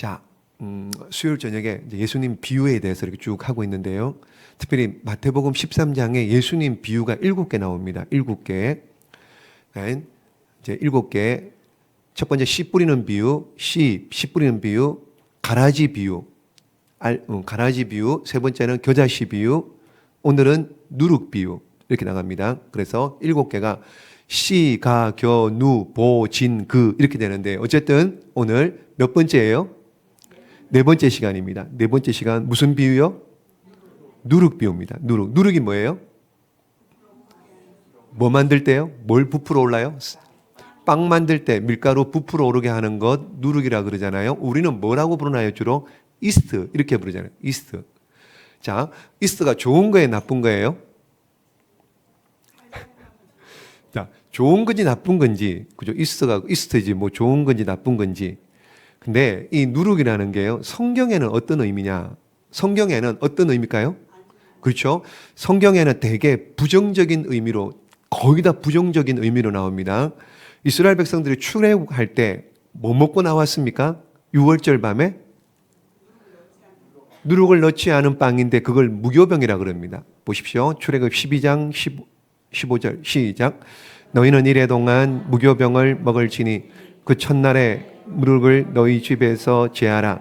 자, 수요일 저녁에 이제 예수님 비유에 대해서 이렇게 쭉 하고 있는데요. 특별히 마태복음 13장에 예수님 비유가 7개 나옵니다. 7개. 네, 이제 7개. 첫 번째 씨 뿌리는 비유, 씨 뿌리는 비유, 가라지 비유, 가라지 비유. 세 번째는 겨자씨 비유. 오늘은 누룩 비유. 이렇게 나갑니다. 그래서 7개가 씨, 가, 겨, 누, 보, 진, 그 이렇게 되는데 어쨌든 오늘 몇 번째예요? 네 번째 시간입니다. 네 번째 시간 무슨 비유요? 누룩 비유입니다. 누룩. 누룩이 뭐예요? 뭐 만들 때요? 뭘 부풀어 올라요? 빵 만들 때 밀가루 부풀어 오르게 하는 것 누룩이라 그러잖아요. 우리는 뭐라고 부르나요? 주로 이스트 이렇게 부르잖아요. 이스트. 자, 이스트가 좋은 거예요? 나쁜 거예요? 자, 좋은 건지 나쁜 건지, 그죠? 이스트지 뭐 좋은 건지 나쁜 건지. 근데 이 누룩이라는 게요, 성경에는 어떤 의미냐? 성경에는 어떤 의미일까요? 그렇죠? 성경에는 되게 부정적인 의미로, 거의 다 부정적인 의미로 나옵니다. 이스라엘 백성들이 출애굽할 때 뭐 먹고 나왔습니까? 6월절 밤에 누룩을 넣지 않은 빵인데 그걸 무교병이라 그럽니다. 보십시오. 출애굽 12장 15절 시작. 너희는 이래 동안 무교병을 먹을지니 그 첫날에 누룩을 너희 집에서 제하라.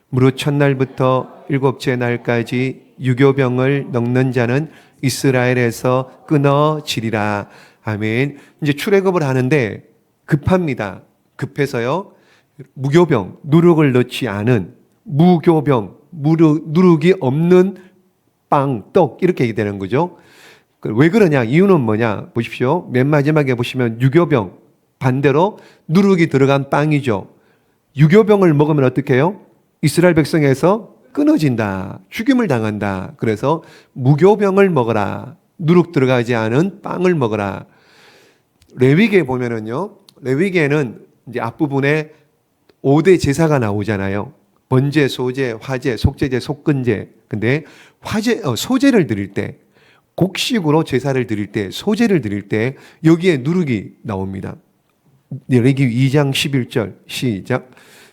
무릇 첫날부터 일곱째 날까지 유교병을 넣는 자는 이스라엘에서 끊어지리라. 아멘. 이제 출애굽을 하는데 급합니다. 급해서요. 무교병, 누룩을 넣지 않은 무교병, 누룩이 없는 빵, 떡 이렇게 되는 거죠. 왜 그러냐? 이유는 뭐냐? 보십시오. 맨 마지막에 보시면 유교병, 반대로 누룩이 들어간 빵이죠. 유교병을 먹으면 어떻게 해요? 이스라엘 백성에서 끊어진다. 죽임을 당한다. 그래서 무교병을 먹어라. 누룩 들어가지 않은 빵을 먹어라. 레위기에 보면은요. 레위기에는 이제 앞부분에 5대 제사가 나오잖아요. 번제, 소제, 화제, 속제제, 속건제. 근데 소제를 드릴 때, 곡식으로 제사를 드릴 때, 소제를 드릴 때 여기에 누룩이 나옵니다. 레위기 2장 11절 시작.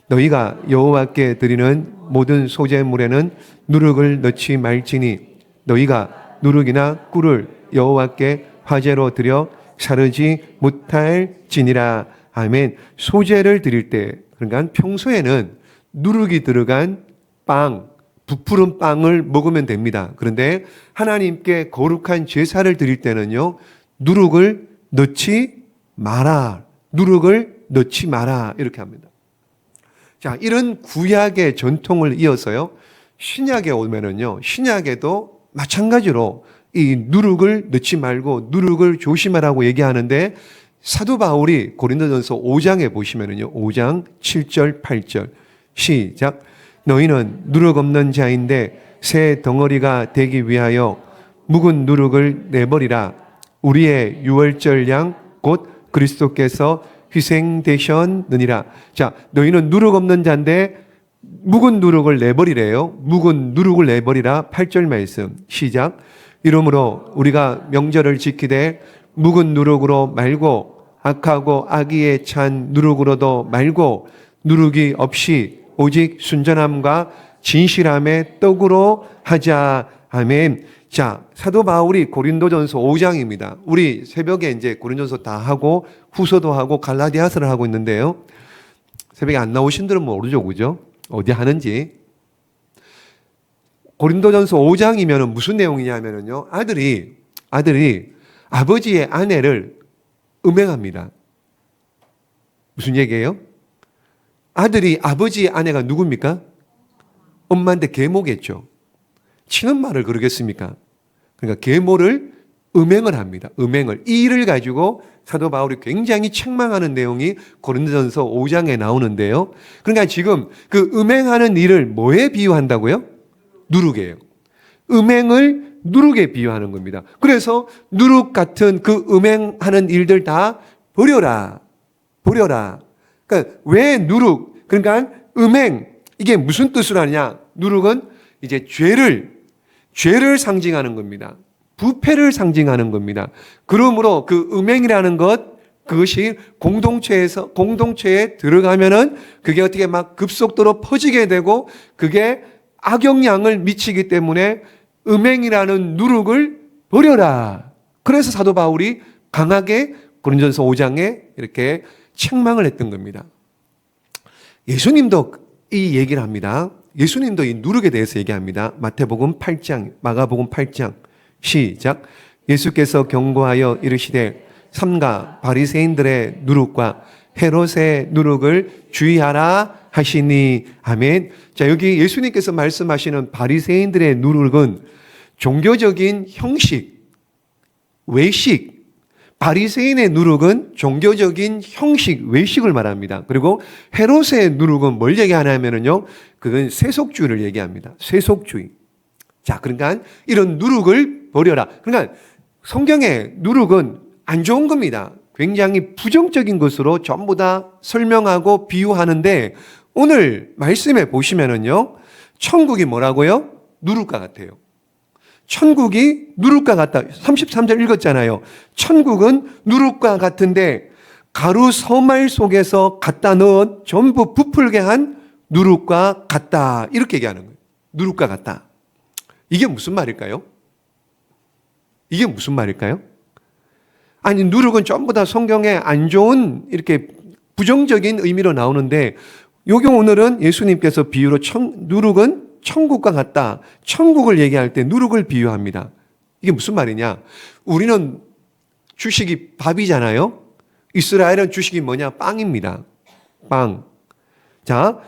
너희가 여호와께 드리는 모든 소제물에는 누룩을 넣지 말지니 너희가 누룩이나 꿀을 여호와께 화제로 드려 사르지 못할지니라. 아멘. 소제를 드릴 때, 그러니까 평소에는 누룩이 들어간 빵, 부푸른 빵을 먹으면 됩니다. 그런데 하나님께 거룩한 제사를 드릴 때는요, 누룩을 넣지 마라. 누룩을 넣지 마라. 이렇게 합니다. 자, 이런 구약의 전통을 이어서요, 신약에 오면은요, 신약에도 마찬가지로 이 누룩을 넣지 말고 누룩을 조심하라고 얘기하는데 사도 바울이 고린도전서 5장에 보시면은요, 5장 7절, 8절 시작. 너희는 누룩 없는 자인데 새 덩어리가 되기 위하여 묵은 누룩을 내버리라. 우리의 유월절 양 곧 그리스도께서 희생되셨느니라. 자, 너희는 누룩 없는 자인데 묵은 누룩을 내버리래요. 묵은 누룩을 내버리라. 8절 말씀 시작. 이러므로 우리가 명절을 지키되 묵은 누룩으로 말고 악하고 악의에 찬 누룩으로도 말고 누룩이 없이 오직 순전함과 진실함의 떡으로 하자. 아멘. 자, 사도 바울이 고린도전서 5장입니다. 우리 새벽에 이제 고린도전서 다 하고 후서도 하고 갈라디아서를 하고 있는데요. 새벽에 안 나오신 분들은 모르죠, 그죠? 어디 하는지. 고린도전서 5장이면 무슨 내용이냐면요. 아들이 아버지의 아내를 음행합니다. 무슨 얘기예요? 아들이 아버지의 아내가 누굽니까? 엄마한테 계모겠죠. 친엄마를 그러겠습니까? 그러니까 계모를 음행을 합니다. 음행을. 이 일을 가지고 사도 바울이 굉장히 책망하는 내용이 고린도전서 5장에 나오는데요. 그러니까 지금 그 음행하는 일을 뭐에 비유한다고요? 누룩이에요. 음행을 누룩에 비유하는 겁니다. 그래서 누룩 같은 그 음행하는 일들 다 버려라. 버려라. 그러니까 왜 누룩? 그러니까 음행. 이게 무슨 뜻으로 하느냐? 누룩은 이제 죄를 상징하는 겁니다. 부패를 상징하는 겁니다. 그러므로 그 음행이라는 것, 그것이 공동체에 들어가면은 그게 어떻게 막 급속도로 퍼지게 되고 그게 악영향을 미치기 때문에 음행이라는 누룩을 버려라. 그래서 사도 바울이 강하게 고린도전서 5장에 이렇게 책망을 했던 겁니다. 예수님도 이 얘기를 합니다. 예수님도 이 누룩에 대해서 얘기합니다. 마태복음 8장, 마가복음 8장 시작. 예수께서 경고하여 이르시되 삼가 바리새인들의 누룩과 헤롯의 누룩을 주의하라 하시니 아멘. 자, 여기 예수님께서 말씀하시는 바리새인들의 누룩은 종교적인 형식, 외식. 바리새인의 누룩은 종교적인 형식, 외식을 말합니다. 그리고 헤롯의 누룩은 뭘 얘기하냐면요, 그건 세속주의를 얘기합니다. 세속주의. 자, 그러니까 이런 누룩을 버려라. 그러니까 성경의 누룩은 안 좋은 겁니다. 굉장히 부정적인 것으로 전부 다 설명하고 비유하는데 오늘 말씀에 보시면은요, 천국이 뭐라고요? 누룩과 같아요. 천국이 누룩과 같다. 33절 읽었잖아요. 천국은 누룩과 같은데 가루 서말 속에서 갖다 넣은 전부 부풀게 한 누룩과 같다. 이렇게 얘기하는 거예요. 누룩과 같다. 이게 무슨 말일까요? 이게 무슨 말일까요? 아니, 누룩은 전부 다 성경에 안 좋은 이렇게 부정적인 의미로 나오는데 여기 오늘은 예수님께서 비유로 누룩은 천국과 같다. 천국을 얘기할 때 누룩을 비유합니다. 이게 무슨 말이냐? 우리는 주식이 밥이잖아요. 이스라엘은 주식이 뭐냐? 빵입니다. 빵. 자,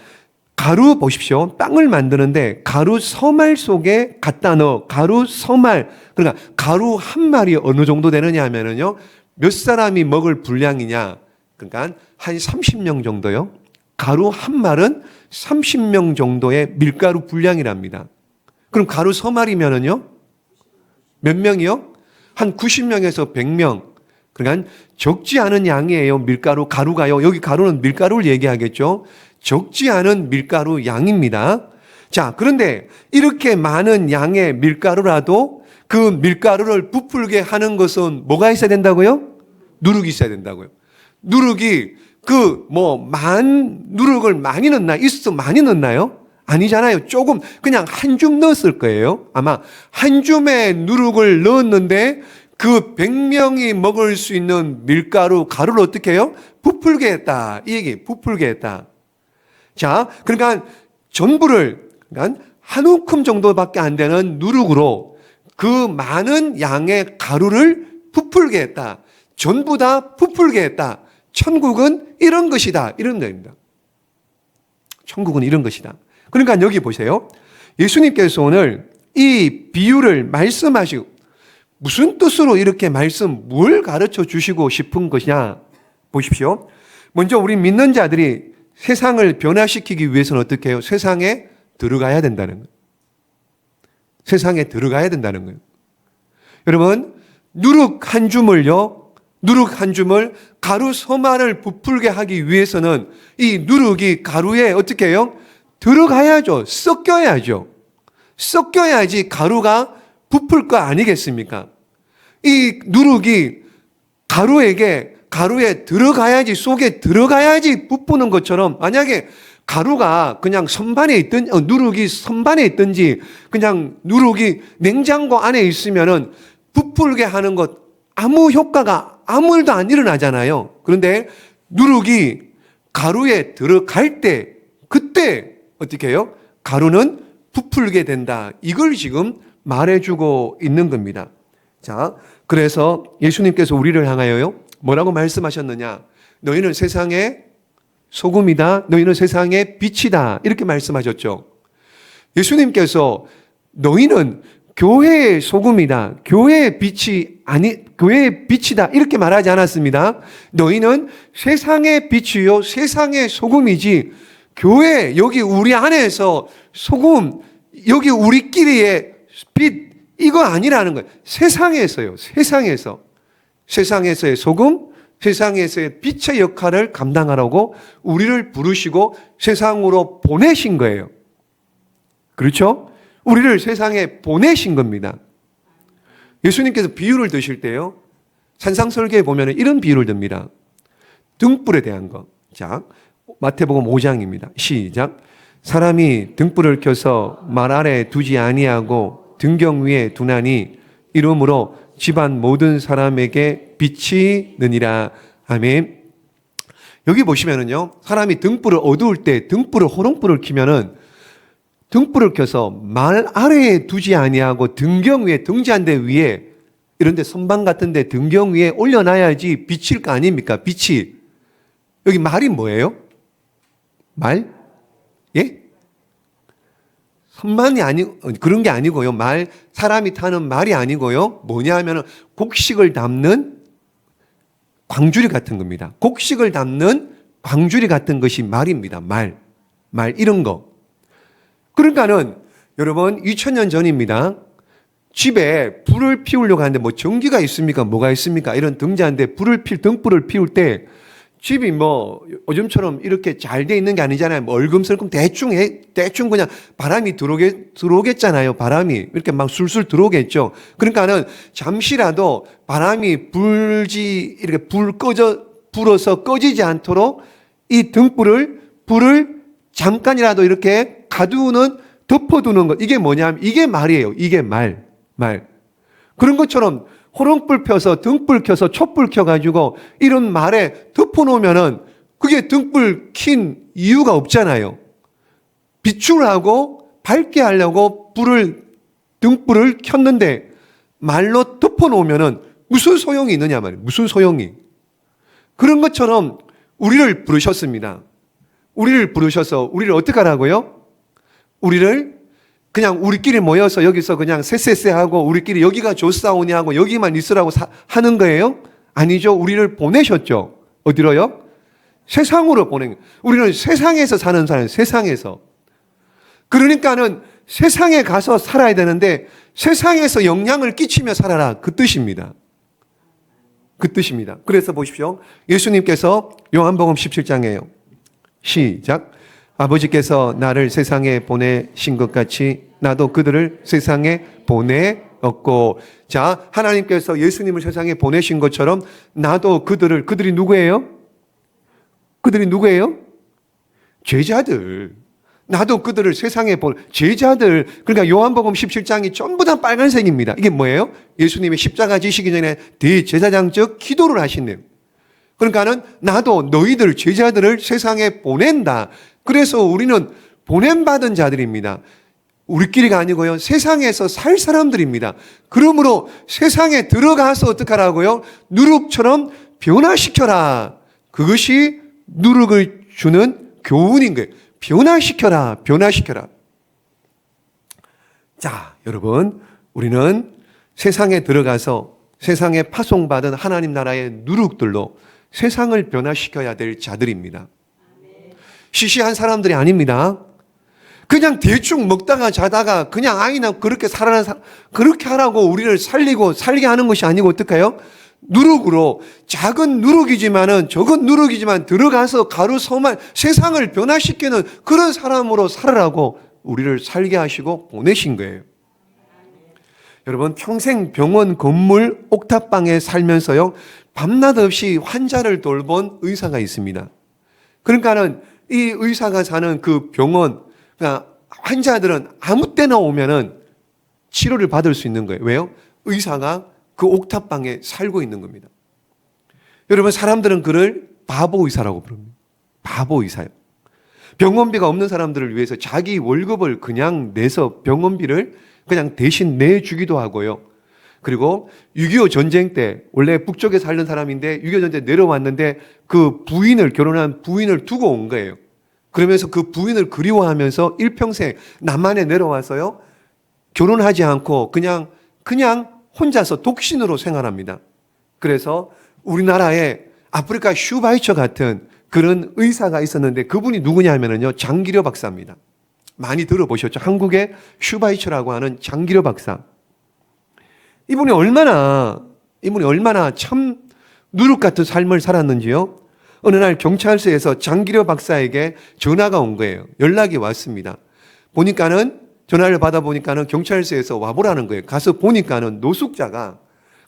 가루 보십시오. 빵을 만드는데 가루 서말 속에 갖다 넣어. 가루 서말. 그러니까 가루 한 말이 어느 정도 되느냐 하면은요, 몇 사람이 먹을 분량이냐. 그러니까 한 30명 정도요. 가루 한 말은 30명 정도의 밀가루 분량이랍니다. 그럼 가루 서말이면은요, 몇 명이요? 한 90명에서 100명. 그러니까 적지 않은 양이에요. 밀가루, 가루가요. 여기 가루는 밀가루를 얘기하겠죠. 적지 않은 밀가루 양입니다. 자, 그런데 이렇게 많은 양의 밀가루라도 그 밀가루를 부풀게 하는 것은 뭐가 있어야 된다고요? 누룩이 있어야 된다고요. 누룩이 누룩을 많이 넣나? 있어 많이 넣나요? 아니잖아요. 조금 그냥 한 줌 넣었을 거예요. 아마 한 줌의 누룩을 넣었는데 그 100명이 먹을 수 있는 밀가루, 가루를 어떻게 해요? 부풀게 했다. 이 얘기, 부풀게 했다. 자, 그러니까 전부를, 그러니까 한 움큼 정도밖에 안 되는 누룩으로 그 많은 양의 가루를 부풀게 했다. 전부 다 부풀게 했다. 천국은 이런 것이다. 이런 겁니다. 천국은 이런 것이다. 그러니까 여기 보세요. 예수님께서 오늘 이 비유를 말씀하시고 무슨 뜻으로 이렇게 뭘 가르쳐 주시고 싶은 것이냐 보십시오. 먼저 우리 믿는 자들이 세상을 변화시키기 위해서는 어떻게 해요? 세상에 들어가야 된다는 거예요. 세상에 들어가야 된다는 거예요. 여러분, 누룩 한 줌을 가루 서말을 부풀게 하기 위해서는 이 누룩이 가루에 어떻게 해요? 들어가야죠. 섞여야죠. 섞여야지 가루가 부풀 거 아니겠습니까? 이 누룩이 가루에 들어가야지, 속에 들어가야지 부푸는 것처럼, 만약에 가루가 그냥 누룩이 선반에 있든지 그냥 누룩이 냉장고 안에 있으면은 부풀게 하는 것 아무 효과가 아무 일도 안 일어나잖아요. 그런데 누룩이 가루에 들어갈 때 그때 어떻게 해요? 가루는 부풀게 된다. 이걸 지금 말해주고 있는 겁니다. 자, 그래서 예수님께서 우리를 향하여요, 뭐라고 말씀하셨느냐? 너희는 세상의 소금이다. 너희는 세상의 빛이다. 이렇게 말씀하셨죠. 예수님께서 너희는 교회의 소금이다. 교회의 빛이다. 이렇게 말하지 않았습니다. 너희는 세상의 빛이요, 세상의 소금이지, 여기 우리 안에서 소금, 여기 우리끼리의 빛, 이거 아니라는 거예요. 세상에서요. 세상에서의 소금, 세상에서의 빛의 역할을 감당하라고 우리를 부르시고 세상으로 보내신 거예요. 그렇죠? 우리를 세상에 보내신 겁니다. 예수님께서 비유를 드실 때요, 산상설계에 보면 이런 비유를 듭니다. 등불에 대한 거. 자, 마태복음 5장입니다. 시작. 사람이 등불을 켜서 말 아래 두지 아니하고 등경 위에 두나니 이러므로 집안 모든 사람에게 빛이 느니라. 아멘. 여기 보시면은요, 사람이 등불을 어두울 때 등불을 호롱불을 켜면은 등불을 켜서 말 아래에 두지 아니하고 등경 위에 등잔대 위에 이런데 선반 같은데 등경 위에 올려놔야지 빛일 거 아닙니까? 빛이. 여기 말이 뭐예요? 말? 예? 선반이 그런 게 아니고요. 사람이 타는 말이 아니고요. 뭐냐 하면은 곡식을 담는 광주리 같은 겁니다. 곡식을 담는 광주리 같은 것이 말입니다. 말, 이런 거. 그러니까는 여러분 2000년 전입니다. 집에 불을 피우려고 하는데 뭐 전기가 있습니까? 뭐가 있습니까? 이런 등잔대 등불을 피울 때 집이 뭐 요즘처럼 이렇게 잘 돼 있는 게 아니잖아요. 뭐 얼금설금 대충 그냥 바람이 들어오겠잖아요. 바람이 이렇게 막 술술 들어오겠죠. 그러니까는 잠시라도 바람이 이렇게 불어서 꺼지지 않도록 이 불을 잠깐이라도 이렇게 가두는 덮어두는 것. 이게 뭐냐면 이게 말이에요. 이게 말. 그런 것처럼 호롱불 펴서 등불 켜서 촛불 켜가지고 이런 말에 덮어놓으면은 그게 등불 킨 이유가 없잖아요. 비출하고 밝게 하려고 등불을 켰는데 말로 덮어놓으면은 무슨 소용이 있느냐 말이에요. 무슨 소용이. 그런 것처럼 우리를 부르셨습니다. 우리를 부르셔서 우리를 어떻게 하라고요? 우리를 그냥 우리끼리 모여서 여기서 그냥 쎄쎄쎄하고 우리끼리 여기가 좋사오니 하고 여기만 있으라고 하는 거예요? 아니죠. 우리를 보내셨죠. 어디로요? 세상으로 보낸 거예요. 우리는 세상에서 사는 사람, 세상에서. 그러니까는 세상에 가서 살아야 되는데 세상에서 영향을 끼치며 살아라. 그 뜻입니다. 그 뜻입니다. 그래서 보십시오. 예수님께서 요한복음 17장이에요. 시작. 아버지께서 나를 세상에 보내신 것 같이 나도 그들을 세상에 보내었고. 자, 하나님께서 예수님을 세상에 보내신 것처럼 나도 그들이 누구예요? 그들이 누구예요? 제자들. 나도 그들을 세상에 제자들. 그러니까 요한복음 17장이 전부 다 빨간색입니다. 이게 뭐예요? 예수님이 십자가 지시기 전에 대제사장적 기도를 하시네요. 그러니까는 나도 너희들 제자들을 세상에 보낸다. 그래서 우리는 보냄받은 자들입니다. 우리끼리가 아니고요. 세상에서 살 사람들입니다. 그러므로 세상에 들어가서 어떻게 하라고요? 누룩처럼 변화시켜라. 그것이 누룩을 주는 교훈인 거예요. 변화시켜라. 자, 여러분, 우리는 세상에 들어가서 세상에 파송받은 하나님 나라의 누룩들로 세상을 변화시켜야 될 자들입니다. 시시한 사람들이 아닙니다. 그냥 대충 먹다가 자다가 그냥 아이나 그렇게 그렇게 하라고 우리를 살게 하는 것이 아니고 어떡해요? 누룩으로 작은 누룩이지만 들어가서 가루소만 세상을 변화시키는 그런 사람으로 살으라고 우리를 살게 하시고 보내신 거예요. 여러분, 평생 병원 건물 옥탑방에 살면서요, 밤낮 없이 환자를 돌본 의사가 있습니다. 그러니까는 이 의사가 사는 그 병원, 그러니까 환자들은 아무 때나 오면은 치료를 받을 수 있는 거예요. 왜요? 의사가 그 옥탑방에 살고 있는 겁니다. 여러분, 사람들은 그를 바보 의사라고 부릅니다. 바보 의사요. 병원비가 없는 사람들을 위해서 자기 월급을 그냥 내서 병원비를 그냥 대신 내주기도 하고요. 그리고 6.25 전쟁 때 원래 북쪽에 살던 사람인데 6.25 전쟁 내려왔는데 그 결혼한 부인을 두고 온 거예요. 그러면서 그 부인을 그리워하면서 일평생 남한에 내려와서요, 결혼하지 않고 그냥 혼자서 독신으로 생활합니다. 그래서 우리나라에 아프리카 슈바이처 같은 그런 의사가 있었는데 그분이 누구냐 하면요, 장기려 박사입니다. 많이 들어보셨죠? 한국의 슈바이처라고 하는 장기려 박사. 이분이 얼마나 참 누룩 같은 삶을 살았는지요. 어느 날 경찰서에서 장기려 박사에게 전화가 온 거예요. 연락이 왔습니다. 전화를 받아보니까는 경찰서에서 와보라는 거예요. 가서 보니까는 노숙자가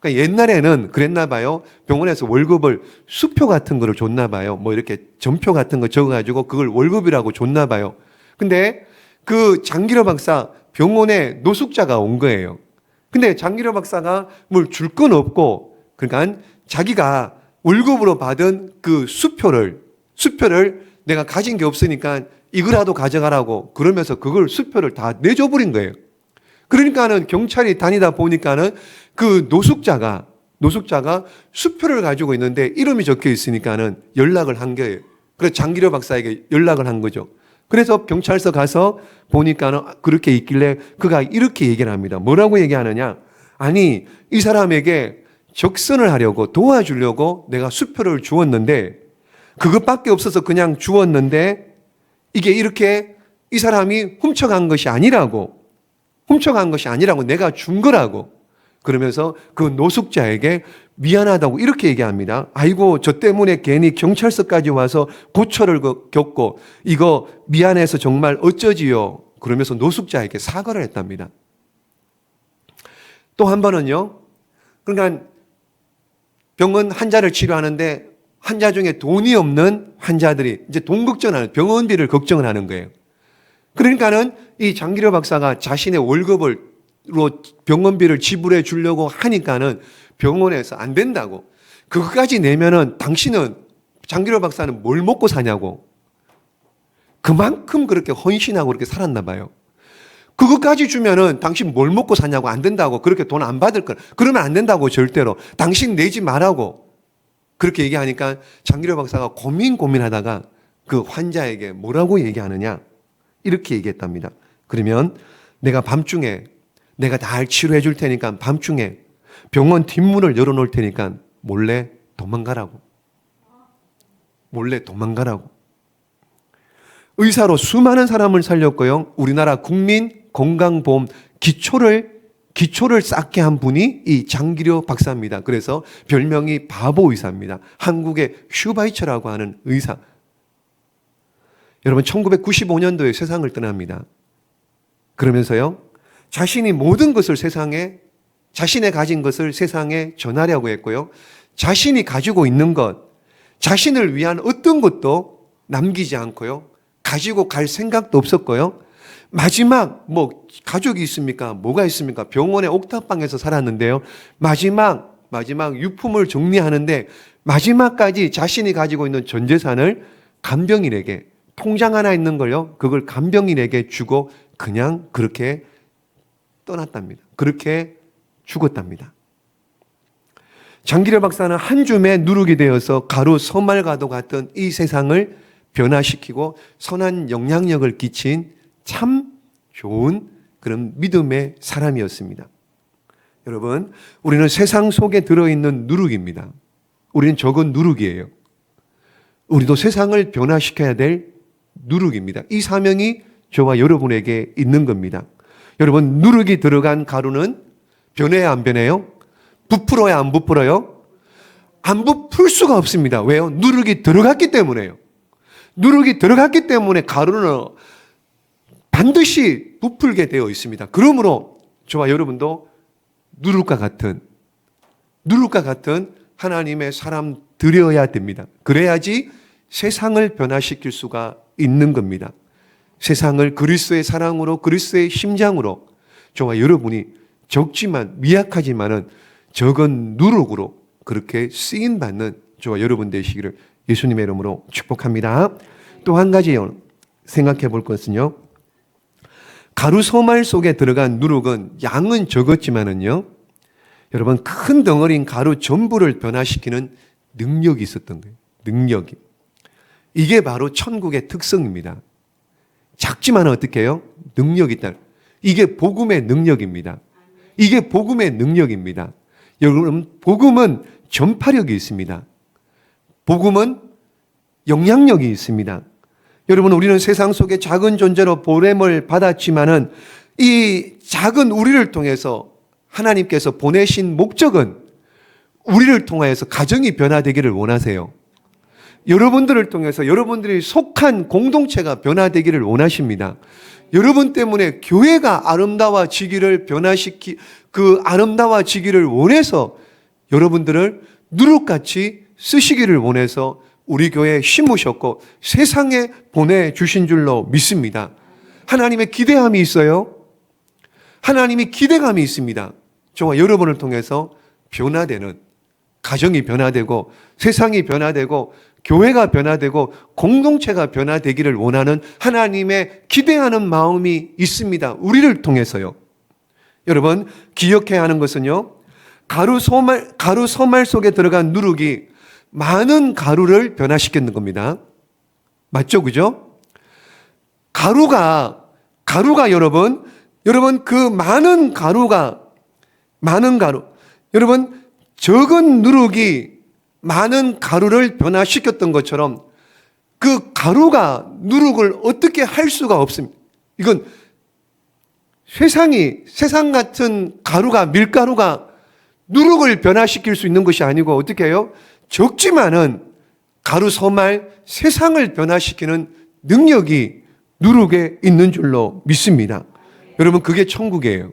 그러니까 옛날에는 그랬나 봐요. 병원에서 월급을 수표 같은 거를 줬나 봐요. 뭐 이렇게 전표 같은 거 적어가지고 그걸 월급이라고 줬나 봐요. 근데 그 장기로 박사 병원에 노숙자가 온 거예요. 근데 장기로 박사가 뭘 줄 건 없고, 그러니까 자기가 월급으로 받은 그 수표를 내가 가진 게 없으니까 이거라도 가져가라고 그러면서 그걸 수표를 다 내줘버린 거예요. 그러니까는 경찰이 다니다 보니까는 그 노숙자가 수표를 가지고 있는데 이름이 적혀 있으니까는 연락을 한 거예요. 그래서 장기려 박사에게 연락을 한 거죠. 그래서 경찰서 가서 보니까는 그렇게 있길래 그가 이렇게 얘기를 합니다. 뭐라고 얘기하느냐? 아니, 이 사람에게 적선을 하려고 도와주려고 내가 수표를 주었는데 그것밖에 없어서 그냥 주었는데 이게 이렇게 이 사람이 훔쳐간 것이 아니라고 내가 준 거라고 그러면서 그 노숙자에게 미안하다고 이렇게 얘기합니다. 아이고, 저 때문에 괜히 경찰서까지 와서 고초를 겪고 이거 미안해서 정말 어쩌지요. 그러면서 노숙자에게 사과를 했답니다. 또 한 번은요. 그러니까 병원 환자를 치료하는데 환자 중에 돈이 없는 환자들이 이제 돈 걱정하는, 병원비를 걱정을 하는 거예요. 그러니까는 이 장기려 박사가 자신의 월급으로 병원비를 지불해 주려고 하니까는 병원에서 안 된다고. 그것까지 내면은 당신은, 장기려 박사는 뭘 먹고 사냐고. 그만큼 그렇게 헌신하고 그렇게 살았나 봐요. 그것까지 주면은 당신 뭘 먹고 사냐고. 안 된다고. 그렇게 돈 안 받을 거라. 그러면 안 된다고 절대로. 당신 내지 말라고. 그렇게 얘기하니까 장기려 박사가 고민하다가 그 환자에게 뭐라고 얘기하느냐. 이렇게 얘기했답니다. 그러면 내가 밤중에 내가 다 치료해 줄 테니까 밤중에 병원 뒷문을 열어놓을 테니까 몰래 도망가라고. 의사로 수많은 사람을 살렸고요. 우리나라 국민 건강보험 기초를 쌓게 한 분이 이 장기려 박사입니다. 그래서 별명이 바보 의사입니다. 한국의 슈바이처라고 하는 의사. 여러분 1995년도에 세상을 떠납니다. 그러면서요. 자신이 모든 것을 자신의 가진 것을 세상에 전하려고 했고요. 자신이 가지고 있는 것, 자신을 위한 어떤 것도 남기지 않고요. 가지고 갈 생각도 없었고요. 마지막 가족이 있습니까? 뭐가 있습니까? 병원의 옥탑방에서 살았는데요. 마지막 유품을 정리하는데 마지막까지 자신이 가지고 있는 전 재산을 간병인에게, 통장 하나 있는 걸요. 그걸 간병인에게 주고 그냥 그렇게 떠났답니다. 그렇게 죽었답니다. 장기려 박사는 한 줌의 누룩이 되어서 가루 소말과도 같은 이 세상을 변화시키고 선한 영향력을 끼친 참 좋은 그런 믿음의 사람이었습니다. 여러분, 우리는 세상 속에 들어있는 누룩입니다. 우리는 적은 누룩이에요. 우리도 세상을 변화시켜야 될 누룩입니다. 이 사명이 저와 여러분에게 있는 겁니다. 여러분, 누룩이 들어간 가루는 변해야 안 변해요? 부풀어야 안 부풀어요? 안 부풀 수가 없습니다. 왜요? 누룩이 들어갔기 때문에요. 누룩이 들어갔기 때문에 가루는 반드시 부풀게 되어 있습니다. 그러므로 저와 여러분도 누룩과 같은 하나님의 사람 되어야 됩니다. 그래야지 세상을 변화시킬 수가 있는 겁니다. 세상을 그리스도의 사랑으로, 그리스도의 심장으로 저와 여러분이 적지만 미약하지만은 적은 누룩으로 그렇게 쓰임 받는 저와 여러분 되시기를 예수님의 이름으로 축복합니다. 또 한 가지 생각해 볼 것은요. 가루 소말 속에 들어간 누룩은 양은 적었지만은요. 여러분, 큰 덩어리인 가루 전부를 변화시키는 능력이 있었던 거예요. 능력이. 이게 바로 천국의 특성입니다. 작지만 어떻게 해요? 능력이 있다. 이게 복음의 능력입니다. 이게 복음의 능력입니다. 여러분, 복음은 전파력이 있습니다. 복음은 영향력이 있습니다. 여러분, 우리는 세상 속에 작은 존재로 보냄을 받았지만은 이 작은 우리를 통해서 하나님께서 보내신 목적은 우리를 통하여서 가정이 변화되기를 원하세요. 여러분들을 통해서 여러분들이 속한 공동체가 변화되기를 원하십니다. 여러분 때문에 교회가 아름다워지기를 원해서 여러분들을 누룩같이 쓰시기를 원해서 우리 교회에 심으셨고 세상에 보내주신 줄로 믿습니다. 하나님의 기대함이 있어요. 하나님이 기대감이 있습니다. 저와 여러분을 통해서 변화되는, 가정이 변화되고 세상이 변화되고 교회가 변화되고 공동체가 변화되기를 원하는 하나님의 기대하는 마음이 있습니다. 우리를 통해서요. 여러분, 기억해야 하는 것은요, 가루 소말 속에 들어간 누룩이 많은 가루를 변화시키는 겁니다. 맞죠? 그죠? 가루가 여러분 그 많은 가루, 여러분 적은 누룩이 많은 가루를 변화시켰던 것처럼 그 가루가 누룩을 어떻게 할 수가 없습니다. 이건 세상 같은 가루가, 밀가루가 누룩을 변화시킬 수 있는 것이 아니고 어떻게 해요? 적지만은 가루 소말, 세상을 변화시키는 능력이 누룩에 있는 줄로 믿습니다. 여러분, 그게 천국이에요.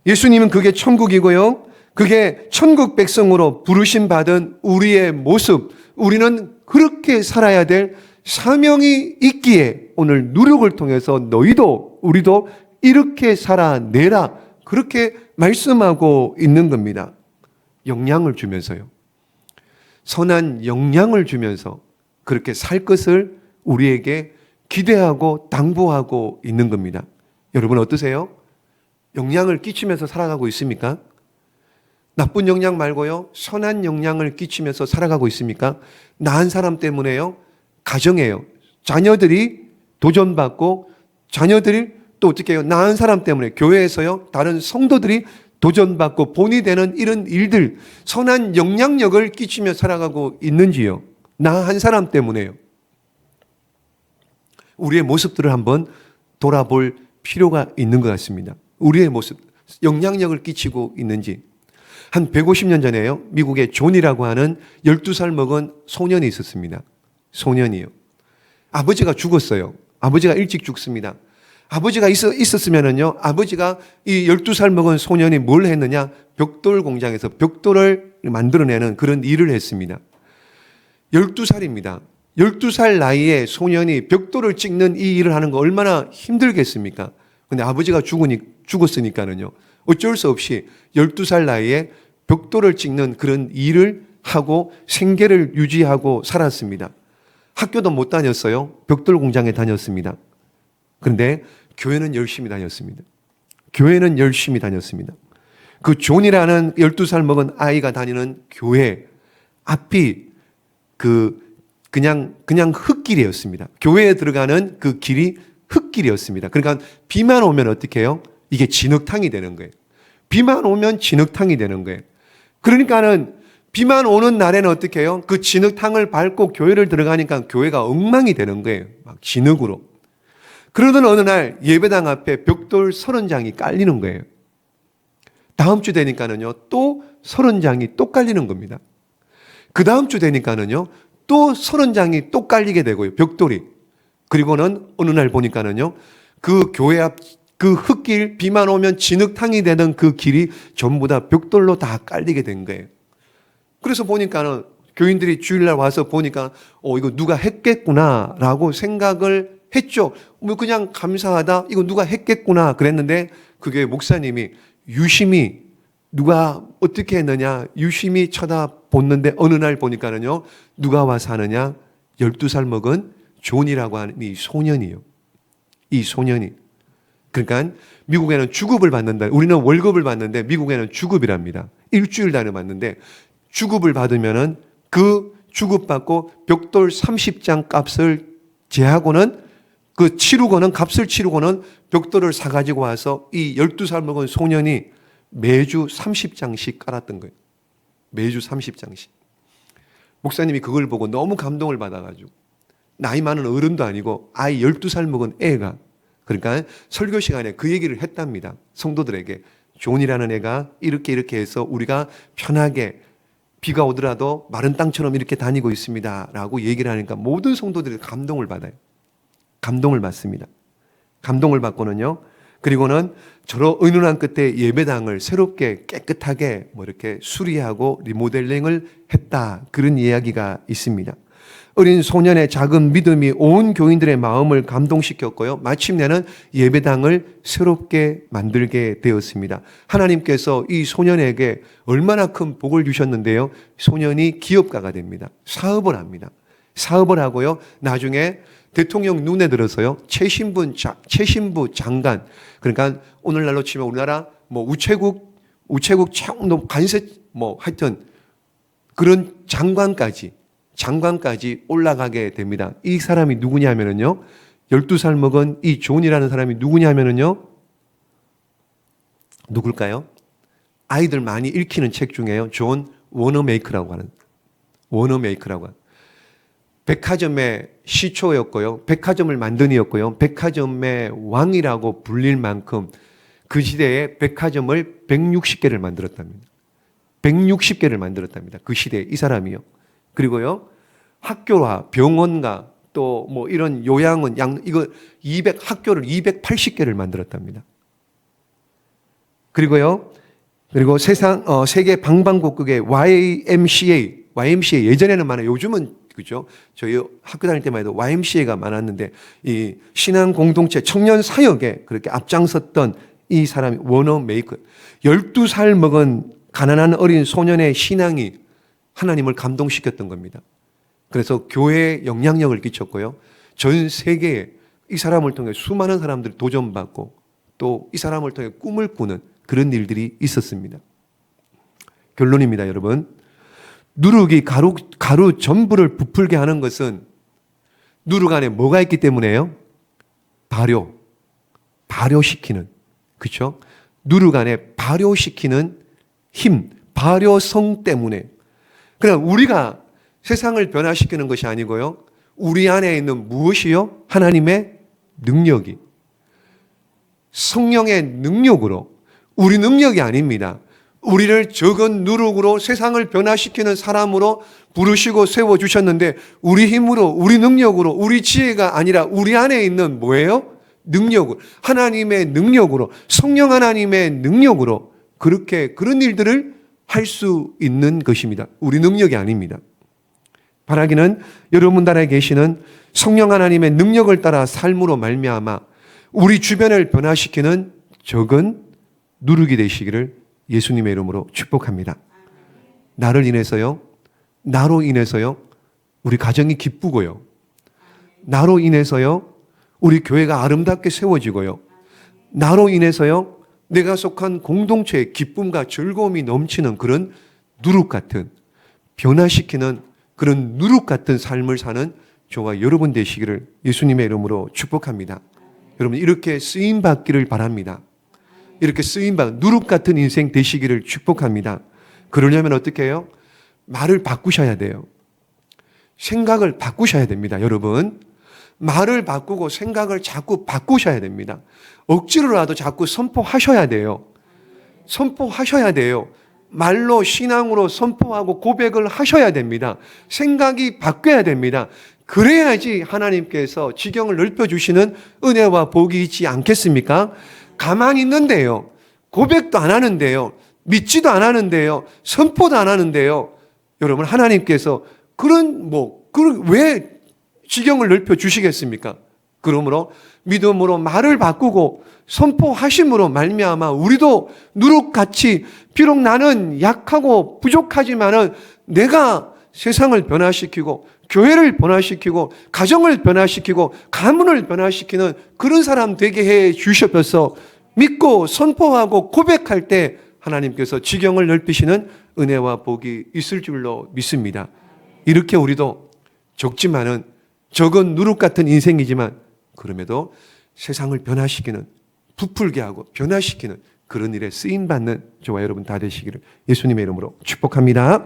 예수님은 그게 천국이고요. 그게 천국 백성으로 부르심 받은 우리의 모습, 우리는 그렇게 살아야 될 사명이 있기에 오늘 누룩을 통해서 우리도 이렇게 살아내라, 그렇게 말씀하고 있는 겁니다. 영향을 주면서요. 선한 영향을 주면서 그렇게 살 것을 우리에게 기대하고 당부하고 있는 겁니다. 여러분 어떠세요? 영향을 끼치면서 살아가고 있습니까? 나쁜 영향 말고요, 선한 영향을 끼치면서 살아가고 있습니까? 나은 사람 때문에요, 가정에요, 자녀들이 도전받고, 자녀들이 또 어떻게 해요? 나은 사람 때문에 교회에서요, 다른 성도들이 도전받고 본이 되는 이런 일들, 선한 영향력을 끼치며 살아가고 있는지요? 나 한 사람 때문에요. 우리의 모습들을 한번 돌아볼 필요가 있는 것 같습니다. 우리의 모습, 영향력을 끼치고 있는지. 한 150년 전에요, 미국의 존이라고 하는 12살 먹은 소년이 있었습니다. 소년이요. 아버지가 죽었어요. 아버지가 일찍 죽습니다. 아버지가 있었으면은요, 아버지가 이 12살 먹은 소년이 뭘 했느냐? 벽돌 공장에서 벽돌을 만들어내는 그런 일을 했습니다. 12살입니다. 12살 나이에 소년이 벽돌을 찍는 이 일을 하는 거 얼마나 힘들겠습니까? 근데 아버지가 죽었으니까는요, 어쩔 수 없이 12살 나이에 벽돌을 찍는 그런 일을 하고 생계를 유지하고 살았습니다. 학교도 못 다녔어요. 벽돌 공장에 다녔습니다. 그런데 교회는 열심히 다녔습니다. 교회는 열심히 다녔습니다. 그 존이라는 12살 먹은 아이가 다니는 교회 앞이 그냥 흙길이었습니다. 교회에 들어가는 그 길이 흙길이었습니다. 그러니까 비만 오면 어떻게 해요? 이게 진흙탕이 되는 거예요. 비만 오면 진흙탕이 되는 거예요. 그러니까는 비만 오는 날에는 어떻게 해요? 그 진흙탕을 밟고 교회를 들어가니까 교회가 엉망이 되는 거예요. 막 진흙으로. 그러던 어느 날 예배당 앞에 벽돌 30장이 깔리는 거예요. 다음 주 되니까는요, 또 30장이 또 깔리는 겁니다. 그 다음 주 되니까는요, 또 30장이 또 깔리게 되고요, 벽돌이. 그리고는 어느 날 보니까는요, 그 교회 앞 그 흙길, 비만 오면 진흙탕이 되는 그 길이 전부 다 벽돌로 다 깔리게 된 거예요. 그래서 보니까는 교인들이 주일날 와서 보니까 이거 누가 했겠구나라고 생각을 했죠. 뭐 그냥 감사하다, 이거 누가 했겠구나 그랬는데 그게 목사님이 유심히 누가 어떻게 했느냐 유심히 쳐다봤는데 어느 날 보니까는요, 누가 와서 하느냐, 12살 먹은 존이라고 하는 이 소년이요. 이 소년이. 그러니까 미국에는 주급을 받는다. 우리는 월급을 받는데 미국에는 주급이랍니다. 일주일 단위 받는데 주급을 받으면은 그 주급받고 벽돌 30장 값을 제하고는 값을 치르고는 벽돌을 사가지고 와서 이 12살 먹은 소년이 매주 30장씩 깔았던 거예요. 매주 30장씩. 목사님이 그걸 보고 너무 감동을 받아가지고, 나이 많은 어른도 아니고 아이 12살 먹은 애가, 그러니까 설교 시간에 그 얘기를 했답니다. 성도들에게. 존이라는 애가 이렇게 해서 우리가 편하게 비가 오더라도 마른 땅처럼 이렇게 다니고 있습니다 라고 얘기를 하니까 모든 성도들이 감동을 받아요. 감동을 받습니다. 감동을 받고는요, 그리고는 저로 의논한 끝에 예배당을 새롭게 깨끗하게 이렇게 수리하고 리모델링을 했다. 그런 이야기가 있습니다. 어린 소년의 작은 믿음이 온 교인들의 마음을 감동시켰고요. 마침내는 예배당을 새롭게 만들게 되었습니다. 하나님께서 이 소년에게 얼마나 큰 복을 주셨는데요. 소년이 기업가가 됩니다. 사업을 합니다. 사업을 하고요. 나중에 대통령 눈에 들어서요. 최신부 장관, 그러니까 오늘날로 치면 우리나라 우체국 최고 관세 하여튼 그런 장관까지 올라가게 됩니다. 이 사람이 누구냐면요. 12살 먹은 이 존이라는 사람이 누구냐면요. 누굴까요? 아이들 많이 읽히는 책 중에요. 존 워너메이커라고 하는. 백화점의 시초였고요. 백화점을 만든 이였고요. 백화점의 왕이라고 불릴 만큼 그 시대에 백화점을 160개를 만들었답니다. 160개를 만들었답니다. 그 시대에 이 사람이요. 그리고요. 학교와 병원과 또 이런 요양원 학교를 280개를 만들었답니다. 그리고 세계 방방곡곡의 YMCA 예전에는 많아요. 요즘은 그죠? 저희 학교 다닐 때만 해도 YMCA가 많았는데 이 신앙 공동체 청년 사역에 그렇게 앞장섰던 이 사람이 워너메이커. 12살 먹은 가난한 어린 소년의 신앙이 하나님을 감동시켰던 겁니다. 그래서 교회에 영향력을 끼쳤고요. 전 세계에 이 사람을 통해 수많은 사람들이 도전받고 또 이 사람을 통해 꿈을 꾸는 그런 일들이 있었습니다. 결론입니다, 여러분. 누룩이 가루 전부를 부풀게 하는 것은 누룩 안에 뭐가 있기 때문에요? 발효시키는, 그렇죠? 누룩 안에 발효시키는 힘, 발효성 때문에. 그러나 우리가 세상을 변화시키는 것이 아니고요. 우리 안에 있는 무엇이요? 하나님의 능력이. 성령의 능력으로. 우리 능력이 아닙니다. 우리를 적은 누룩으로 세상을 변화시키는 사람으로 부르시고 세워주셨는데 우리 힘으로, 우리 능력으로, 우리 지혜가 아니라 우리 안에 있는 뭐예요? 능력으로. 하나님의 능력으로, 성령 하나님의 능력으로 그런 일들을 할 수 있는 것입니다. 우리 능력이 아닙니다. 바라기는 여러분 나라에 계시는 성령 하나님의 능력을 따라 삶으로 말미암아 우리 주변을 변화시키는 적은 누룩이 되시기를 예수님의 이름으로 축복합니다. 나로 인해서요, 우리 가정이 기쁘고요. 나로 인해서요, 우리 교회가 아름답게 세워지고요. 나로 인해서요, 내가 속한 공동체의 기쁨과 즐거움이 넘치는 그런 누룩 같은, 변화시키는 그런 누룩 같은 삶을 사는 저와 여러분 되시기를 예수님의 이름으로 축복합니다. 여러분 이렇게 쓰임받기를 바랍니다. 이렇게 누룩 같은 인생 되시기를 축복합니다. 그러려면 어떻게 해요? 말을 바꾸셔야 돼요. 생각을 바꾸셔야 됩니다, 여러분. 말을 바꾸고 생각을 자꾸 바꾸셔야 됩니다. 억지로라도 자꾸 선포하셔야 돼요. 말로 신앙으로 선포하고 고백을 하셔야 됩니다. 생각이 바뀌어야 됩니다. 그래야지 하나님께서 지경을 넓혀주시는 은혜와 복이 있지 않겠습니까? 가만히 있는데요. 고백도 안 하는데요. 믿지도 안 하는데요. 선포도 안 하는데요. 여러분 하나님께서 왜 지경을 넓혀주시겠습니까? 그러므로 믿음으로 말을 바꾸고 선포하심으로 말미암아 우리도 누룩같이 비록 나는 약하고 부족하지만은 내가 세상을 변화시키고 교회를 변화시키고 가정을 변화시키고 가문을 변화시키는 그런 사람 되게 해 주셔서 믿고 선포하고 고백할 때 하나님께서 지경을 넓히시는 은혜와 복이 있을 줄로 믿습니다. 이렇게 우리도 적은 누룩 같은 인생이지만 그럼에도 세상을 변화시키는, 부풀게 하고 변화시키는 그런 일에 쓰임받는 저와 여러분 다 되시기를 예수님의 이름으로 축복합니다.